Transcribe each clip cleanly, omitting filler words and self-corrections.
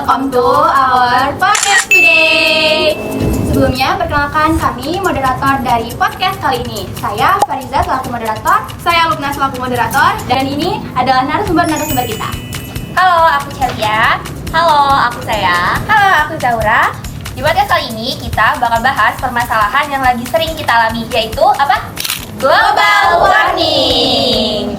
welcome to our podcast today. Sebelumnya, perkenalkan kami moderator dari podcast kali ini. Saya Fariza selaku moderator, saya Lukna selaku moderator, dan ini adalah narasumber kita. Halo, aku Celia. Halo, aku Saya. Halo, aku Zaura. Di podcast kali ini kita bakal bahas permasalahan yang lagi sering kita alami, yaitu apa? Global warming.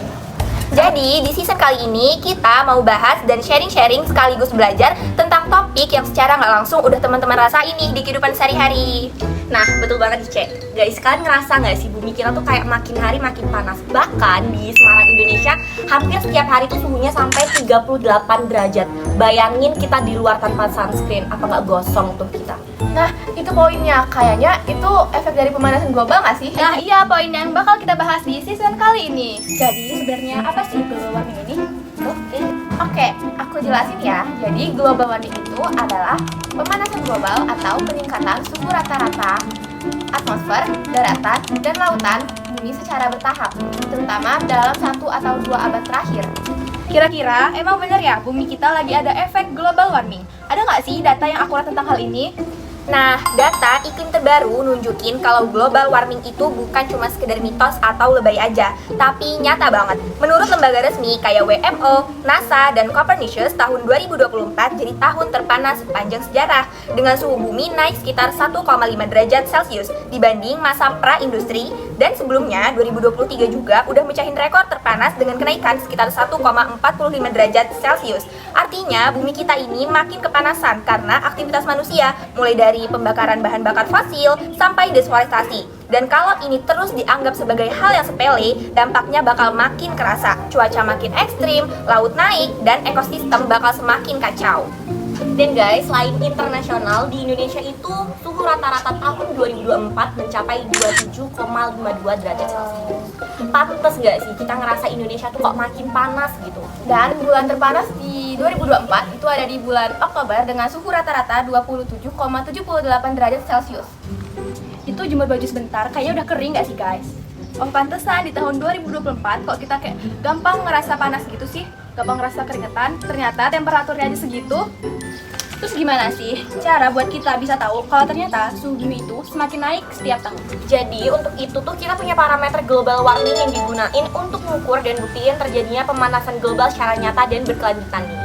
Jadi di season kali ini kita mau bahas dan sharing-sharing sekaligus belajar tentang topik yang secara nggak langsung udah teman-teman rasain nih di kehidupan sehari-hari. Nah, betul banget nih, Cek. Guys, kalian ngerasa nggak sih bumi kita tuh kayak makin hari makin panas? Bahkan di Semarang, Indonesia, hampir setiap hari tuh suhunya sampai 38 derajat. Bayangin kita di luar tanpa sunscreen, apa nggak gosong tuh kita? Nah, itu poinnya. Kayaknya itu efek dari pemanasan global nggak sih? Nah, iya poin yang bakal kita bahas di season kali ini. Jadi, sebenarnya apa sih global warming ini? Oke, aku jelasin ya. Jadi, global warming itu adalah pemanasan global atau peningkatan suhu rata-rata atmosfer, daratan, dan lautan bumi secara bertahap, terutama dalam 1 atau 2 abad terakhir. Kira-kira emang bener ya bumi kita lagi ada efek global warming? Ada nggak sih data yang akurat tentang hal ini? Nah, data iklim terbaru nunjukin kalau global warming itu bukan cuma sekedar mitos atau lebay aja, tapi nyata banget. Menurut lembaga resmi kayak WMO, NASA, dan Copernicus, tahun 2024 jadi tahun terpanas sepanjang sejarah, dengan suhu bumi naik sekitar 1,5 derajat Celcius dibanding masa pra-industri, dan sebelumnya 2023 juga udah mecahin rekor terpanas dengan kenaikan sekitar 1,45 derajat Celcius. Artinya, bumi kita ini makin kepanasan karena aktivitas manusia, mulai dari pembakaran bahan bakar fosil sampai deforestasi. Dan kalau ini terus dianggap sebagai hal yang sepele, dampaknya bakal makin kerasa. Cuaca makin ekstrim, laut naik, dan ekosistem bakal semakin kacau. Dan guys, selain internasional, di Indonesia itu suhu rata-rata tahun 2024 mencapai 27,52 derajat Celcius. Pantes gak sih kita ngerasa Indonesia tuh kok makin panas gitu? Dan bulan terpanas di 2024 itu ada di bulan Oktober dengan suhu rata-rata 27,78 derajat Celcius. Itu jemur baju sebentar, kayaknya udah kering gak sih guys? Oh pantesan di tahun 2024 kok kita kayak gampang ngerasa panas gitu sih? Gampang ngerasa keringetan, ternyata temperaturnya aja segitu. Terus gimana sih cara buat kita bisa tahu kalau ternyata suhu bumi itu semakin naik setiap tahun? Jadi untuk itu tuh kita punya parameter global warming yang digunain untuk mengukur dan buktiin terjadinya pemanasan global secara nyata dan berkelanjutan nih.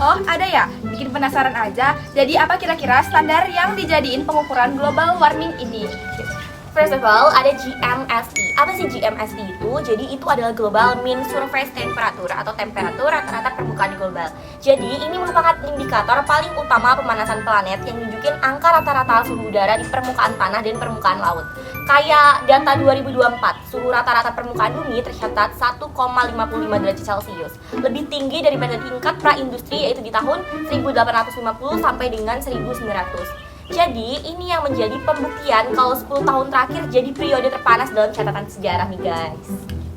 Oh ada ya? Bikin penasaran aja. Jadi apa kira-kira standar yang dijadiin pengukuran global warming ini? First of all, ada GMST. Apa sih GMST itu? Jadi itu adalah Global Mean Surface Temperature atau temperatur rata-rata permukaan global. Jadi ini merupakan indikator paling utama pemanasan planet yang nunjukin angka rata-rata suhu udara di permukaan tanah dan permukaan laut. Kayak data 2024, suhu rata-rata permukaan bumi tercatat 1,55 derajat Celcius. Lebih tinggi daripada tingkat pra-industri yaitu di tahun 1850 sampai dengan 1900. Jadi, ini yang menjadi pembuktian kalau 10 tahun terakhir jadi periode terpanas dalam catatan sejarah nih guys.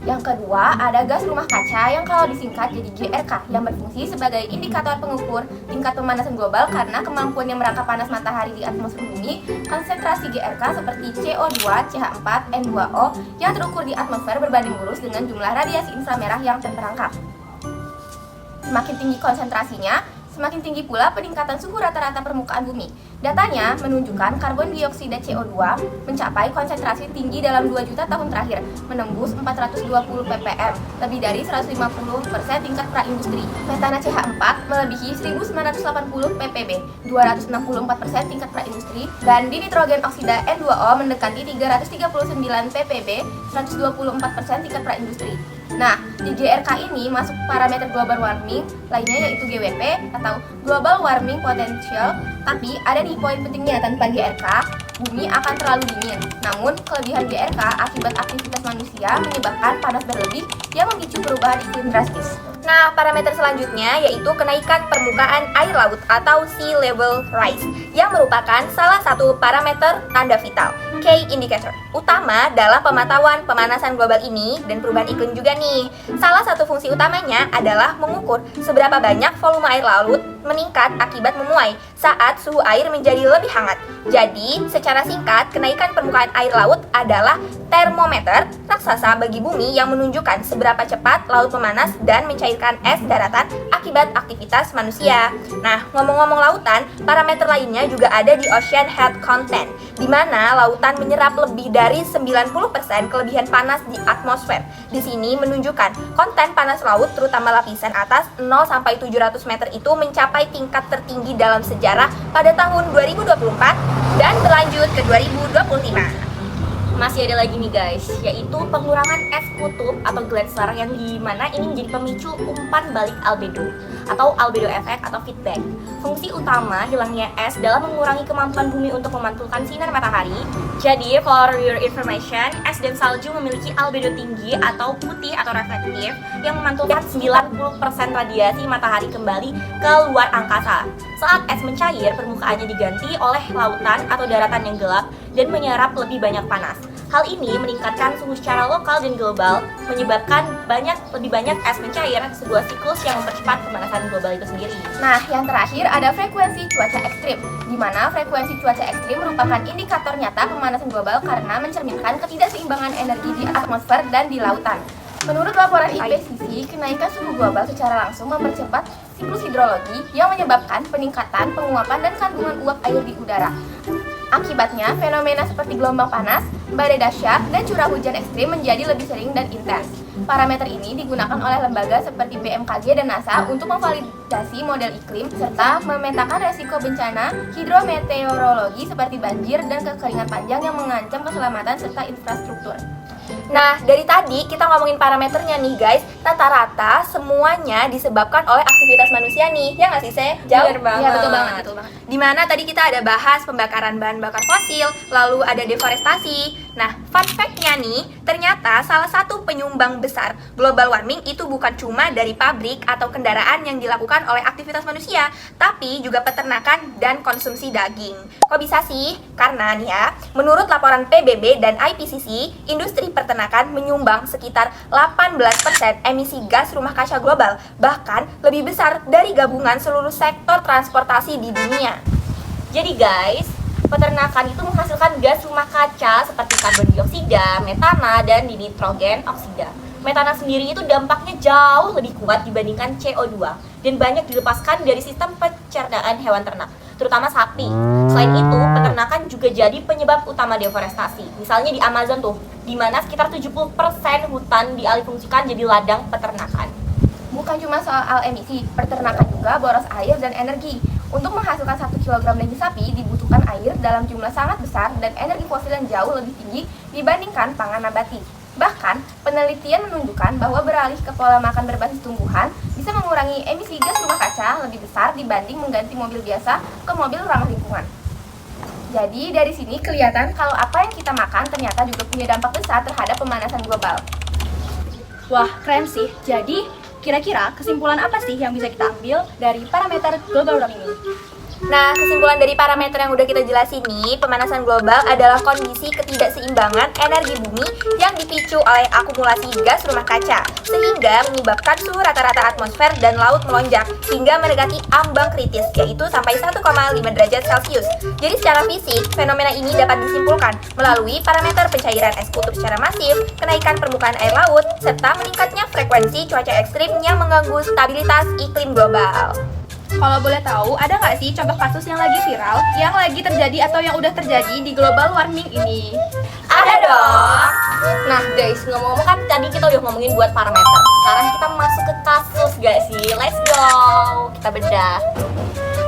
Yang kedua, ada gas rumah kaca yang kalau disingkat jadi GRK yang berfungsi sebagai indikator pengukur tingkat pemanasan global karena kemampuan yang merangkap panas matahari di atmosfer bumi. Konsentrasi GRK seperti CO2, CH4, N2O yang terukur di atmosfer berbanding lurus dengan jumlah radiasi inframerah yang terperangkap. Semakin tinggi konsentrasinya, semakin tinggi pula peningkatan suhu rata-rata permukaan bumi. Datanya menunjukkan karbon dioksida CO2 mencapai konsentrasi tinggi dalam 2 juta tahun terakhir, menembus 420 ppm, lebih dari 150% tingkat pra-industri. Metana CH4 melebihi 1980 ppb, 264% tingkat pra-industri, dan di nitrogen oksida N2O mendekati 339 ppb, 124% tingkat pra-industri. Nah, di GRK ini masuk parameter global warming lainnya yaitu GWP atau Global Warming Potential. Tapi ada nih poin pentingnya, tanpa GRK, bumi akan terlalu dingin. Namun, kelebihan GRK akibat aktivitas manusia menyebabkan panas berlebih yang memicu perubahan iklim drastis. Nah, parameter selanjutnya yaitu kenaikan permukaan air laut atau sea level rise yang merupakan salah satu parameter tanda vital, key indicator, utama dalam pemantauan pemanasan global ini dan perubahan iklim juga nih. Salah satu fungsi utamanya adalah mengukur seberapa banyak volume air laut meningkat akibat memuai saat suhu air menjadi lebih hangat. Jadi, secara singkat, kenaikan permukaan air laut adalah termometer raksasa bagi bumi yang menunjukkan seberapa cepat laut memanas dan mencairkan es daratan akibat aktivitas manusia. Nah, ngomong-ngomong lautan, parameter lainnya juga ada di Ocean Heat Content, di mana lautan menyerap lebih dari 90% kelebihan panas di atmosfer. Di sini menunjukkan konten panas laut terutama lapisan atas 0 sampai 700 meter itu mencapai tingkat tertinggi dalam sejarah pada tahun 2024 dan berlanjut ke 2025. Masih ada lagi nih guys, yaitu pengurangan es kutub atau gletser yang dimana ini menjadi pemicu umpan balik albedo atau albedo effect atau feedback. Fungsi utama hilangnya es dalam mengurangi kemampuan bumi untuk memantulkan sinar matahari. Jadi for your information, es dan salju memiliki albedo tinggi atau putih atau reflektif yang memantulkan 90% radiasi matahari kembali ke luar angkasa. Saat es mencair, permukaannya diganti oleh lautan atau daratan yang gelap dan menyerap lebih banyak panas. Hal ini meningkatkan suhu secara lokal dan global, menyebabkan lebih banyak es mencair, sebuah siklus yang mempercepat pemanasan global itu sendiri. Nah, yang terakhir ada frekuensi cuaca ekstrim, di mana frekuensi cuaca ekstrim merupakan indikator nyata pemanasan global karena mencerminkan ketidakseimbangan energi di atmosfer dan di lautan. Menurut laporan IPCC, kenaikan suhu global secara langsung mempercepat siklus hidrologi yang menyebabkan peningkatan penguapan dan kandungan uap air di udara. Akibatnya, fenomena seperti gelombang panas, badai dahsyat, dan curah hujan ekstrim menjadi lebih sering dan intens. Parameter ini digunakan oleh lembaga seperti BMKG dan NASA untuk memvalidasi model iklim serta memetakan resiko bencana hidrometeorologi seperti banjir dan kekeringan panjang yang mengancam keselamatan serta infrastruktur. Nah, dari tadi kita ngomongin parameternya nih guys. Rata-rata semuanya disebabkan oleh aktivitas manusia nih. Ya nggak sih, saya? Bener banget. Ya, betul banget. Dimana tadi kita ada bahas pembakaran bahan bakar fosil, lalu ada deforestasi. Nah, fun fact-nya nih, ternyata salah satu penyumbang besar global warming itu bukan cuma dari pabrik atau kendaraan yang dilakukan oleh aktivitas manusia, tapi juga peternakan dan konsumsi daging. Kok bisa sih? Karena nih ya, menurut laporan PBB dan IPCC, industri peternakan menyumbang sekitar 18% emisi gas rumah kaca global, bahkan lebih besar dari gabungan seluruh sektor transportasi di dunia. Jadi guys, peternakan itu menghasilkan gas rumah kaca seperti karbon dioksida, metana, dan nitrogen oksida. Metana sendiri itu dampaknya jauh lebih kuat dibandingkan CO2 dan banyak dilepaskan dari sistem pencernaan hewan ternak, terutama sapi. Selain itu, peternakan juga jadi penyebab utama deforestasi. Misalnya di Amazon tuh, di mana sekitar 70% hutan dialihfungsikan jadi ladang peternakan. Bukan cuma soal emisi, peternakan juga boros air dan energi. Untuk menghasilkan 1 kg daging sapi dibutuhkan air dalam jumlah sangat besar dan energi fosil yang jauh lebih tinggi dibandingkan pangan nabati. Bahkan, penelitian menunjukkan bahwa beralih ke pola makan berbasis tumbuhan bisa mengurangi emisi gas rumah kaca lebih besar dibanding mengganti mobil biasa ke mobil ramah lingkungan. Jadi, dari sini kelihatan kalau apa yang kita makan ternyata juga punya dampak besar terhadap pemanasan global. Wah, keren sih. Jadi, kira-kira kesimpulan apa sih yang bisa kita ambil dari parameter global warming ini? Nah, kesimpulan dari parameter yang udah kita jelasin nih, pemanasan global adalah kondisi ketidakseimbangan energi bumi yang dipicu oleh akumulasi gas rumah kaca, sehingga menyebabkan suhu rata-rata atmosfer dan laut melonjak hingga mendekati ambang kritis, yaitu sampai 1,5 derajat Celcius. Jadi secara fisik, fenomena ini dapat disimpulkan melalui parameter pencairan es kutub secara masif, kenaikan permukaan air laut, serta meningkatnya frekuensi cuaca ekstrim yang mengganggu stabilitas iklim global. Kalau boleh tahu, ada nggak sih contoh kasus yang lagi viral, yang lagi terjadi atau yang udah terjadi di global warming ini? Ada dong. Nah guys, ngomong-ngomong kan tadi kita udah ngomongin buat parameter. Sekarang kita masuk ke kasus gak sih? Let's go. Kita bedah.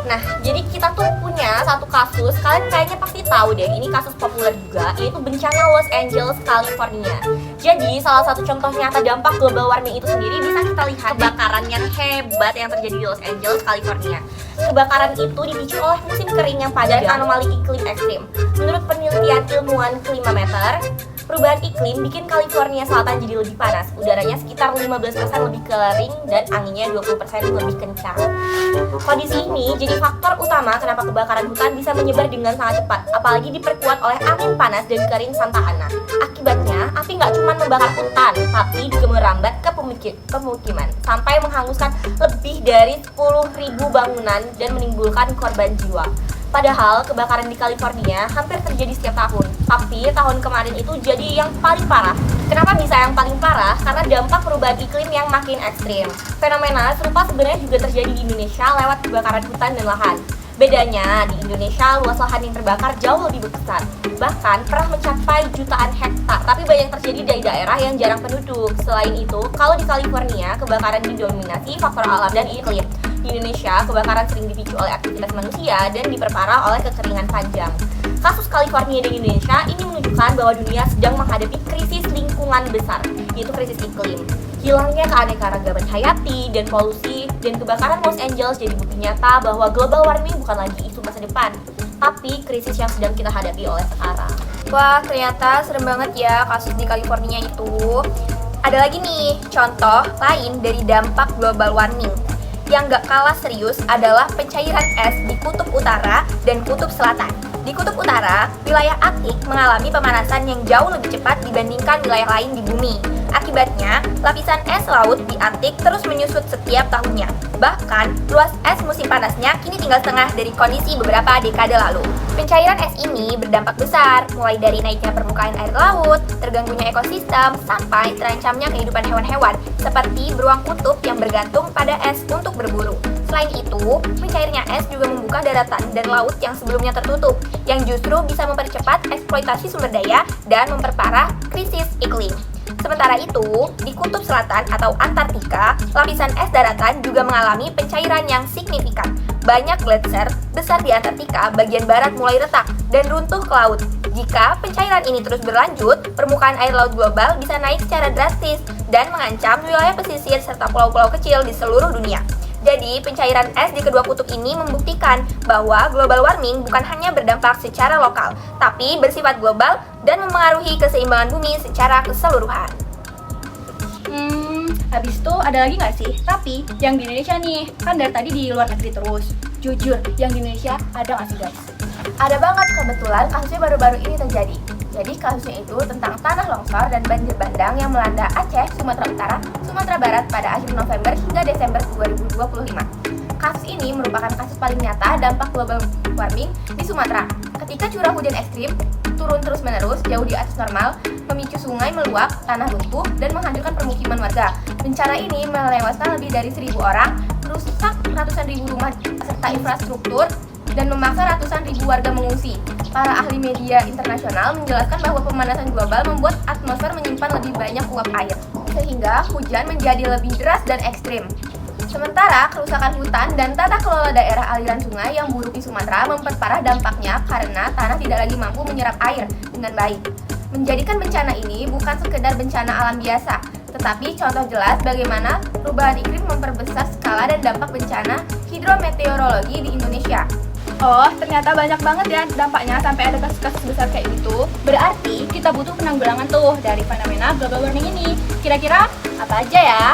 Nah, jadi kita tuh punya satu kasus, kalian kayaknya pasti tahu deh, ini kasus populer juga, yaitu bencana Los Angeles, California. Jadi, salah satu contoh nyata dampak global warming itu sendiri bisa kita lihat kebakaran yang hebat yang terjadi di Los Angeles, California. Kebakaran itu dipicu oleh musim kering yang padat dan anomali iklim ekstrim. Menurut penelitian ilmuwan Klimameter, Perubahan iklim bikin California Selatan jadi lebih panas. Udaranya sekitar 15% lebih kering dan anginnya 20% lebih kencang. Kondisi ini jadi faktor utama kenapa kebakaran hutan bisa menyebar dengan sangat cepat, apalagi diperkuat oleh angin panas dan kering Santa Ana. Akibatnya, api nggak cuma membakar hutan, tapi juga merambat ke pemukiman, sampai menghanguskan lebih dari 10.000 bangunan dan menimbulkan korban jiwa. Padahal kebakaran di California hampir terjadi setiap tahun, tapi tahun kemarin itu jadi yang paling parah. Kenapa bisa yang paling parah? Karena dampak perubahan iklim yang makin ekstrim. Fenomena serupa sebenarnya juga terjadi di Indonesia lewat kebakaran hutan dan lahan. Bedanya, di Indonesia luas lahan yang terbakar jauh lebih besar, bahkan pernah mencapai jutaan hektar, tapi banyak terjadi dari daerah yang jarang penduduk. Selain itu, kalau di California, kebakaran didominasi faktor alam dan iklim. Di Indonesia, kebakaran sering dipicu oleh aktivitas manusia dan diperparah oleh kekeringan panjang. Kasus California di Indonesia ini menunjukkan bahwa dunia sedang menghadapi krisis lingkungan besar, yaitu krisis iklim. Hilangnya keanekaragaman hayati dan polusi dan kebakaran Los Angeles jadi bukti nyata bahwa global warming bukan lagi isu masa depan, tapi krisis yang sedang kita hadapi oleh sekarang. Wah, ternyata serem banget ya kasus di California itu. Ada lagi nih, contoh lain dari dampak global warming. Yang gak kalah serius adalah pencairan es di kutub utara dan kutub selatan. Di kutub utara, wilayah Arktik mengalami pemanasan yang jauh lebih cepat dibandingkan wilayah lain di bumi. Akibatnya, lapisan es laut di Arktik terus menyusut setiap tahunnya. Bahkan, luas es musim panasnya kini tinggal setengah dari kondisi beberapa dekade lalu. Pencairan es ini berdampak besar, mulai dari naiknya permukaan air laut, terganggunya ekosistem, sampai terancamnya kehidupan hewan-hewan, seperti beruang kutub yang bergantung pada es untuk berburu. Selain itu, mencairnya es juga membuka daratan dan laut yang sebelumnya tertutup, yang justru bisa mempercepat eksploitasi sumber daya dan memperparah krisis iklim. Sementara itu, di kutub selatan atau Antartika, lapisan es daratan juga mengalami pencairan yang signifikan. Banyak gletser besar di Antartika bagian barat mulai retak dan runtuh ke laut. Jika pencairan ini terus berlanjut, permukaan air laut global bisa naik secara drastis dan mengancam wilayah pesisir serta pulau-pulau kecil di seluruh dunia. Jadi, pencairan es di kedua kutub ini membuktikan bahwa global warming bukan hanya berdampak secara lokal, tapi bersifat global dan memengaruhi keseimbangan bumi secara keseluruhan. Habis itu ada lagi nggak sih? Tapi yang di Indonesia nih, kan dari tadi di luar negeri terus. Jujur, yang di Indonesia ada nggak sih guys? Ada banget, kebetulan kasusnya baru-baru ini terjadi. Jadi kasusnya itu tentang tanah longsor dan banjir bandang yang melanda Aceh, Sumatera Utara, Sumatera Barat pada akhir November hingga Desember 2025. Kasus ini merupakan kasus paling nyata dampak global warming di Sumatera. Ketika curah hujan ekstrim turun terus-menerus jauh di atas normal, memicu sungai meluap, tanah runtuh, dan menghancurkan permukiman warga. Bencana ini melewaskan lebih dari 1.000 orang, merusak ratusan ribu rumah serta infrastruktur, dan memaksa ratusan ribu warga mengungsi. Para ahli media internasional menjelaskan bahwa pemanasan global membuat atmosfer menyimpan lebih banyak uap air, sehingga hujan menjadi lebih deras dan ekstrim. Sementara kerusakan hutan dan tata kelola daerah aliran sungai yang buruk di Sumatera memperparah dampaknya karena tanah tidak lagi mampu menyerap air dengan baik. Menjadikan bencana ini bukan sekedar bencana alam biasa, tetapi contoh jelas bagaimana perubahan iklim memperbesar skala dan dampak bencana hidrometeorologi di Indonesia. Oh, ternyata banyak banget ya dampaknya sampai ada kasus-kasus besar kayak gitu. Berarti kita butuh penanggulangan tuh dari fenomena global warming ini. Kira-kira apa aja ya?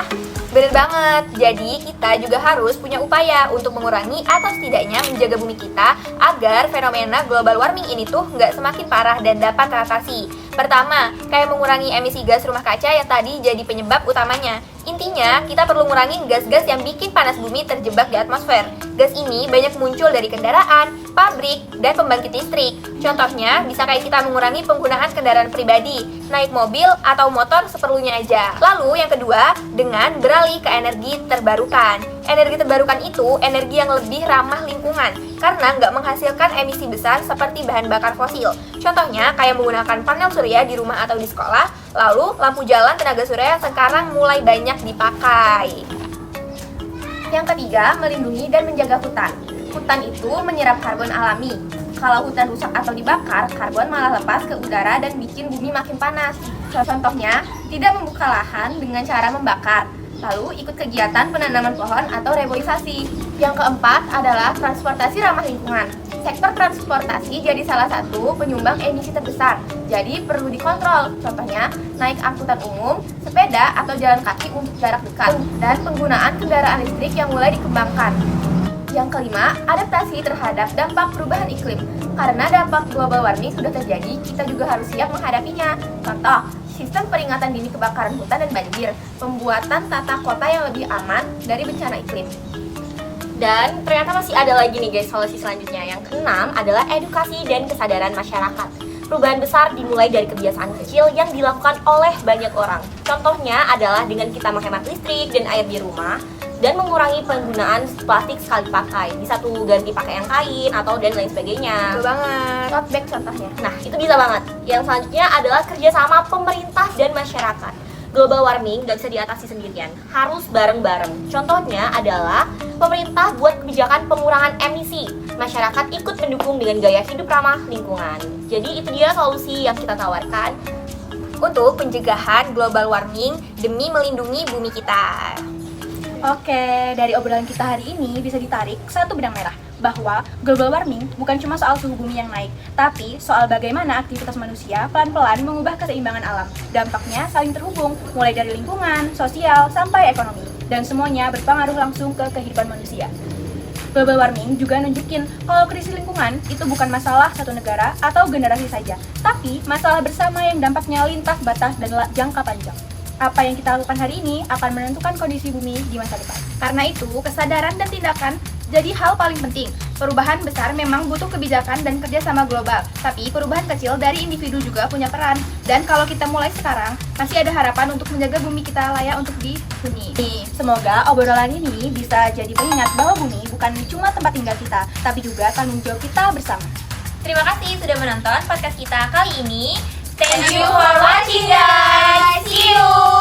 Bener banget, jadi kita juga harus punya upaya untuk mengurangi atau setidaknya menjaga bumi kita agar fenomena global warming ini tuh nggak semakin parah dan dapat teratasi. Pertama, kayak mengurangi emisi gas rumah kaca yang tadi jadi penyebab utamanya. Intinya, kita perlu ngurangin gas-gas yang bikin panas bumi terjebak di atmosfer. Gas ini banyak muncul dari kendaraan, pabrik, dan pembangkit listrik. Contohnya, bisa kayak kita mengurangi penggunaan kendaraan pribadi, naik mobil atau motor seperlunya aja. Lalu yang kedua, dengan beralih ke energi terbarukan. Energi terbarukan itu energi yang lebih ramah lingkungan, karena nggak menghasilkan emisi besar seperti bahan bakar fosil. Contohnya, kayak menggunakan panel surya di rumah atau di sekolah, lalu lampu jalan tenaga surya sekarang mulai banyak dipakai. Yang ketiga, melindungi dan menjaga hutan. Hutan itu menyerap karbon alami. Kalau hutan rusak atau dibakar, karbon malah lepas ke udara dan bikin bumi makin panas. Contohnya, tidak membuka lahan dengan cara membakar, lalu ikut kegiatan penanaman pohon atau reboisasi. Yang keempat adalah transportasi ramah lingkungan. Sektor transportasi jadi salah satu penyumbang emisi terbesar, jadi perlu dikontrol. Contohnya, naik angkutan umum, sepeda, atau jalan kaki untuk jarak dekat, dan penggunaan kendaraan listrik yang mulai dikembangkan. Yang kelima, adaptasi terhadap dampak perubahan iklim. Karena dampak global warming sudah terjadi, kita juga harus siap menghadapinya. Contoh, sistem peringatan dini kebakaran hutan dan banjir, pembuatan tata kota yang lebih aman dari bencana iklim. Dan ternyata masih ada lagi nih guys solusi selanjutnya. Yang keenam adalah edukasi dan kesadaran masyarakat. Perubahan besar dimulai dari kebiasaan kecil yang dilakukan oleh banyak orang. Contohnya adalah dengan kita menghemat listrik dan air di rumah, dan mengurangi penggunaan plastik sekali pakai. Bisa tuh ganti pakai yang kain atau dan lain sebagainya. Betul banget. Tote bag contohnya. Nah, itu bisa banget. Yang selanjutnya adalah kerjasama pemerintah dan masyarakat. Global warming gak bisa diatasi sendirian, harus bareng-bareng. Contohnya adalah pemerintah buat kebijakan pengurangan emisi, masyarakat ikut mendukung dengan gaya hidup ramah lingkungan. Jadi itu dia solusi yang kita tawarkan Untuk pencegahan global warming demi melindungi bumi kita. Oke, dari obrolan kita hari ini bisa ditarik satu benang merah, bahwa global warming bukan cuma soal suhu bumi yang naik, tapi soal bagaimana aktivitas manusia pelan-pelan mengubah keseimbangan alam. Dampaknya saling terhubung, mulai dari lingkungan, sosial, sampai ekonomi, dan semuanya berpengaruh langsung ke kehidupan manusia. Global warming juga nunjukin kalau krisis lingkungan itu bukan masalah satu negara atau generasi saja, tapi masalah bersama yang dampaknya lintas batas dan jangka panjang. Apa yang kita lakukan hari ini akan menentukan kondisi bumi di masa depan. Karena itu, kesadaran dan tindakan jadi hal paling penting. Perubahan besar memang butuh kebijakan dan kerjasama global, tapi perubahan kecil dari individu juga punya peran. Dan kalau kita mulai sekarang, masih ada harapan untuk menjaga bumi kita layak untuk dihuni. Semoga obrolan ini bisa jadi pengingat bahwa bumi bukan cuma tempat tinggal kita, tapi juga tanggung jawab kita bersama. Terima kasih sudah menonton podcast kita kali ini. Thank you for watching guys. See you.